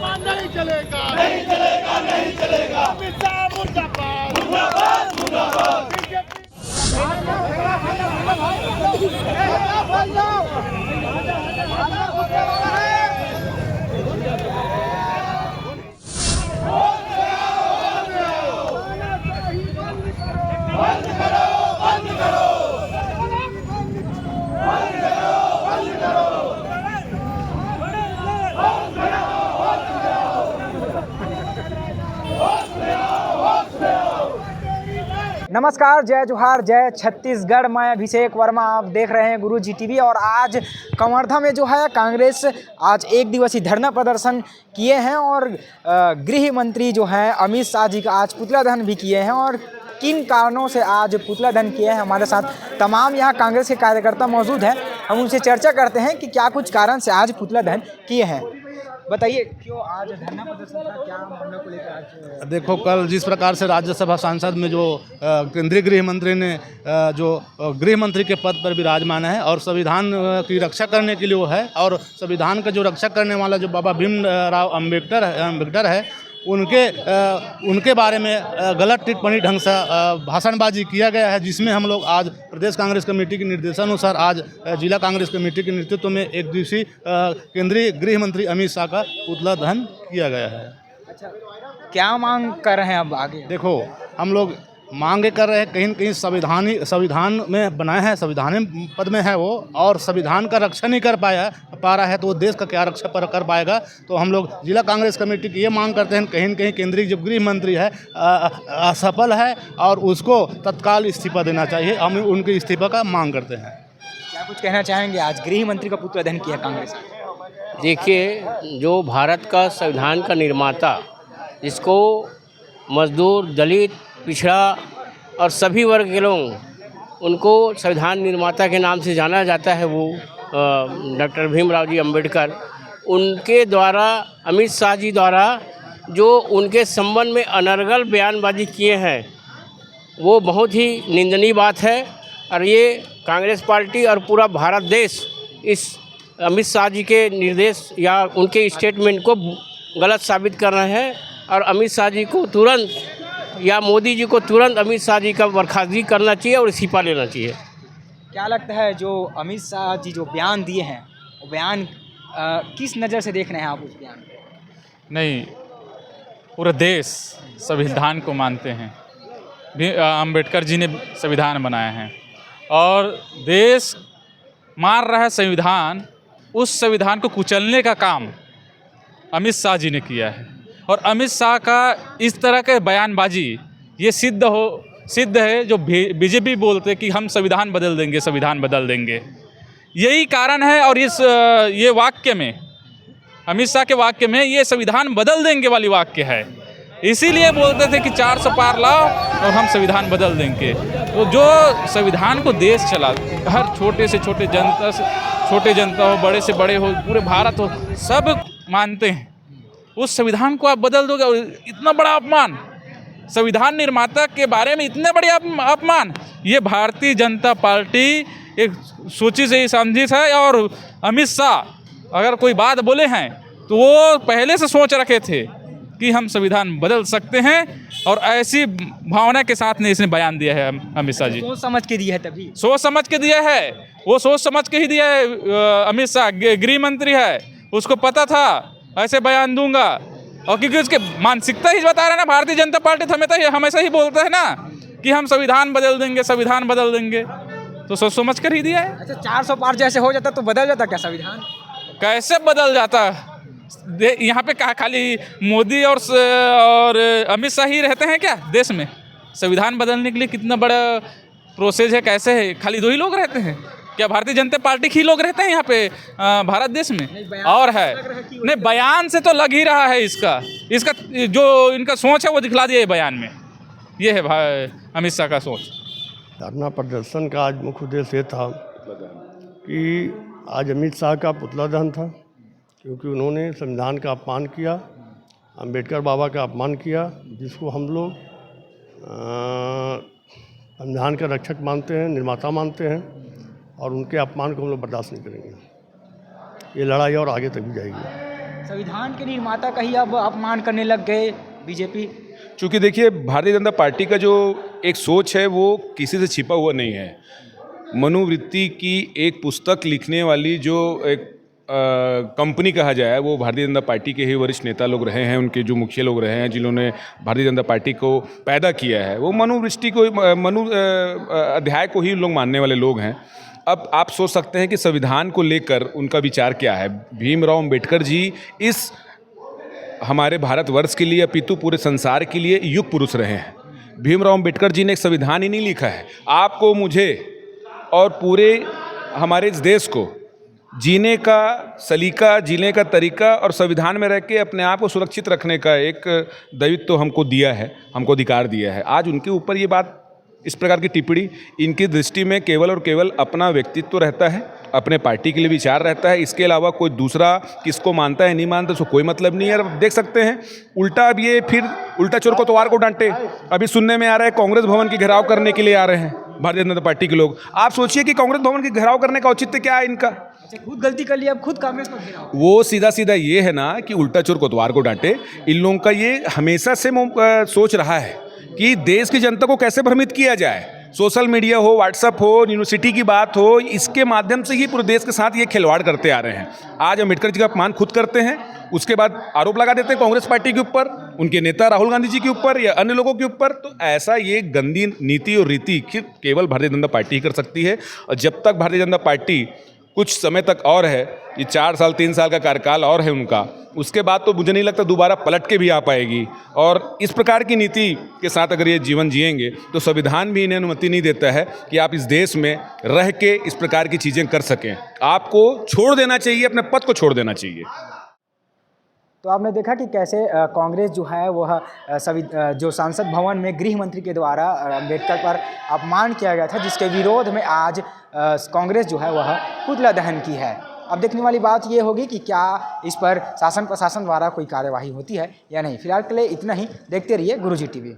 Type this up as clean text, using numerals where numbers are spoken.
नहीं चलेगा, नहीं चलेगा, नहीं चलेगा। अमित शाह मुर्दाबाद, मुर्दाबाद, मुर्दाबाद। बंद करो, बंद करो, बंद करो, बंद करो। नमस्कार, जय जोहार, जय छत्तीसगढ़। मैं अभिषेक वर्मा, आप देख रहे हैं गुरुजी टीवी। और आज कवर्धा में जो है कांग्रेस आज एक दिवसीय धरना प्रदर्शन किए हैं और गृह मंत्री जो हैं अमित शाह जी का आज पुतला दहन भी किए हैं। और किन कारणों से आज पुतला दहन किए हैं, हमारे साथ तमाम यहाँ कांग्रेस के कार्यकर्ता मौजूद हैं। हम उनसे चर्चा करते हैं कि क्या कुछ कारण से आज पुतला दहन किए हैं। बताइए, क्यों आज धरना प्रदर्शन था, क्या मामले को लेकर आज? देखो, कल जिस प्रकार से राज्यसभा सांसद में जो केंद्रीय गृह मंत्री ने जो गृह मंत्री के पद पर विराजमान है और संविधान की रक्षा करने के लिए वो है, और संविधान का जो रक्षा करने वाला जो बाबा भीमराव अम्बेडकर है उनके बारे में गलत टिप्पणी ढंग से भाषणबाजी किया गया है, जिसमें हम लोग आज प्रदेश कांग्रेस कमेटी के निर्देशानुसार आज जिला कांग्रेस कमेटी के नेतृत्व में एक दिवसीय केंद्रीय गृह मंत्री अमित शाह का पुतला दहन किया गया है। अच्छा, क्या मांग कर रहे हैं अब आगे? देखो, हम लोग मांगे कर रहे हैं, कहीं न कहीं संविधान में बनाए हैं, संविधान पद में है वो, और संविधान का रक्षा नहीं कर पा रहा है तो वो देश का क्या रक्षा कर पाएगा। तो हम लोग जिला कांग्रेस कमेटी की ये मांग करते हैं, कहीं न कहीं केंद्रीय जो गृह मंत्री है असफल है और उसको तत्काल इस्तीफा देना चाहिए। हम उनके इस्तीफा का मांग करते हैं। क्या कुछ कहना चाहेंगे? आज गृह मंत्री का पुतला दहन किया कांग्रेस। देखिए, जो भारत का संविधान का निर्माता, जिसको मजदूर, दलित, पिछड़ा और सभी वर्ग के लोग उनको संविधान निर्माता के नाम से जाना जाता है, वो डॉक्टर भीमराव जी अम्बेडकर, उनके द्वारा अमित शाह जी द्वारा जो उनके संबंध में अनर्गल बयानबाजी किए हैं वो बहुत ही निंदनीय बात है। और ये कांग्रेस पार्टी और पूरा भारत देश इस अमित शाह जी के निर्देश या उनके स्टेटमेंट को गलत साबित कर रहे हैं। और अमित शाह जी को तुरंत या मोदी जी को तुरंत अमित शाह जी का बर्खास्तगी करना चाहिए और इस्तीफा लेना चाहिए। क्या लगता है, जो अमित शाह जी जो बयान दिए हैं वो बयान किस नज़र से देख रहे हैं आप उस बयान को? नहीं, पूरा देश संविधान को मानते हैं। अम्बेडकर जी ने संविधान बनाया है और देश मान रहा है संविधान। उस संविधान को कुचलने का काम अमित शाह जी ने किया है। और अमित शाह का इस तरह के बयानबाजी ये सिद्ध है जो बीजेपी बोलते कि हम संविधान बदल देंगे, संविधान बदल देंगे, यही कारण है। और ये वाक्य में, अमित शाह के वाक्य में ये संविधान बदल देंगे वाली वाक्य है। इसीलिए बोलते थे कि 400 पार लाओ और हम संविधान बदल देंगे। तो जो संविधान को देश चला, हर छोटे से छोटे जनता हो, बड़े से बड़े हो, पूरे भारत हो, सब मानते हैं। उस संविधान को आप बदल दोगे और इतना बड़ा अपमान, संविधान निर्माता के बारे में इतने बड़े अपमान, ये भारतीय जनता पार्टी एक सोची से ही समझी है। और अमित शाह अगर कोई बात बोले हैं तो वो पहले से सोच रखे थे कि हम संविधान बदल सकते हैं, और ऐसी भावना के साथ ने इसने बयान दिया है अमित शाह जी। सोच समझ के दिया है, तभी सोच समझ के दिया है, वो सोच समझ के ही दिया है। अमित शाह गृह मंत्री है, उसको पता था ऐसे बयान दूंगा। और क्योंकि उसके मानसिकता ही बता रहा है ना, भारतीय जनता पार्टी हमेशा ही बोलता है ना कि हम संविधान बदल देंगे, संविधान बदल देंगे, तो सोच समझ कर ही दिया है। अच्छा, 400 पार जैसे हो जाता तो बदल जाता क्या संविधान? कैसे बदल जाता? यहाँ पे खाली मोदी और अमित शाह ही रहते हैं क्या देश में? संविधान बदलने के लिए कितना बड़ा प्रोसेस है, कैसे है? खाली 2 ही लोग रहते हैं क्या? भारतीय जनता पार्टी के ही लोग रहते हैं यहाँ पे भारत देश में? और है नहीं, बयान से तो लग ही रहा है। इसका जो इनका सोच है वो दिखला दिया है बयान में। ये है अमित शाह का सोच। धरना प्रदर्शन का आज मुख्य उद्देश्य ये था कि आज अमित शाह का पुतला दहन था, क्योंकि उन्होंने संविधान का अपमान किया, अम्बेडकर बाबा का अपमान किया, जिसको हम लोग संविधान का रक्षक मानते हैं, निर्माता मानते हैं, और उनके अपमान को हम लोग बर्दाश्त नहीं करेंगे। ये लड़ाई और आगे तक भी जाएगी। संविधान के निर्माता का ही अब अपमान करने लग गए बीजेपी। चूँकि देखिए भारतीय जनता पार्टी का जो एक सोच है वो किसी से छिपा हुआ नहीं है। मनोवृत्ति की एक पुस्तक लिखने वाली जो एक कंपनी कहा जाए वो भारतीय जनता पार्टी के ही वरिष्ठ नेता लोग रहे हैं, उनके जो मुखिया लोग रहे हैं जिन्होंने भारतीय जनता पार्टी को पैदा किया है, वो मनोवृत्ति को अध्याय को ही लोग मानने वाले लोग हैं। अब आप सोच सकते हैं कि संविधान को लेकर उनका विचार क्या है। भीमराव अंबेडकर जी इस हमारे भारतवर्ष के लिए अपितु पूरे संसार के लिए युग पुरुष रहे हैं। भीमराव अंबेडकर जी ने एक संविधान ही नहीं लिखा है, आपको मुझे और पूरे हमारे इस देश को जीने का सलीका, जीने का तरीका और संविधान में रह के अपने आप को सुरक्षित रखने का एक दायित्व तो हमको दिया है, हमको अधिकार दिया है। आज उनके ऊपर ये बात, इस प्रकार की टिप्पणी, इनकी दृष्टि में केवल और केवल अपना व्यक्तित्व रहता है, अपने पार्टी के लिए विचार रहता है। इसके अलावा कोई दूसरा किसको मानता है नहीं मानता उसको कोई मतलब नहीं है। अब देख सकते हैं उल्टा, अब ये फिर उल्टा चोर को तलवार को डांटे। अभी सुनने में आ रहा है कांग्रेस भवन की घेराव करने के लिए आ रहे हैं भारतीय जनता पार्टी के लोग। आप सोचिए कि कांग्रेस भवन की घेराव करने का औचित्य क्या है इनका। खुद गलती कर लिया, अब खुद कांग्रेस को घेराव। वो सीधा सीधा ये है ना कि उल्टा चोर कोतवाल को डांटे। इन लोगों का ये हमेशा से सोच रहा है कि देश की जनता को कैसे भ्रमित किया जाए। सोशल मीडिया हो, व्हाट्सएप हो, यूनिवर्सिटी की बात हो, इसके माध्यम से ही पूरे देश के साथ ये खिलवाड़ करते आ रहे हैं। आज अम्बेडकर जी का अपमान खुद करते हैं, उसके बाद आरोप लगा देते हैं कांग्रेस पार्टी के ऊपर, उनके नेता राहुल गांधी जी के ऊपर या अन्य लोगों के ऊपर। तो ऐसा ये गंदी नीति और रीति केवल भारतीय जनता पार्टी ही कर सकती है। और जब तक भारतीय जनता पार्टी कुछ समय तक और है, ये 4 साल 3 साल का कार्यकाल और है उनका, उसके बाद तो मुझे नहीं लगता दोबारा पलट के भी आ पाएगी। और इस प्रकार की नीति के साथ अगर ये जीवन जिएंगे तो संविधान भी इन्हें अनुमति नहीं देता है कि आप इस देश में रह के इस प्रकार की चीज़ें कर सकें। आपको छोड़ देना चाहिए, अपने पद को छोड़ देना चाहिए। तो आपने देखा कि कैसे कांग्रेस जो है वह जो संसद भवन में गृह मंत्री के द्वारा अम्बेडकर पर अपमान किया गया था, जिसके विरोध में आज कांग्रेस जो है वह पुतला दहन की है। अब देखने वाली बात ये होगी कि क्या इस पर शासन प्रशासन द्वारा कोई कार्यवाही होती है या नहीं। फिलहाल के लिए इतना ही। देखते रहिए गुरुजी टीवी।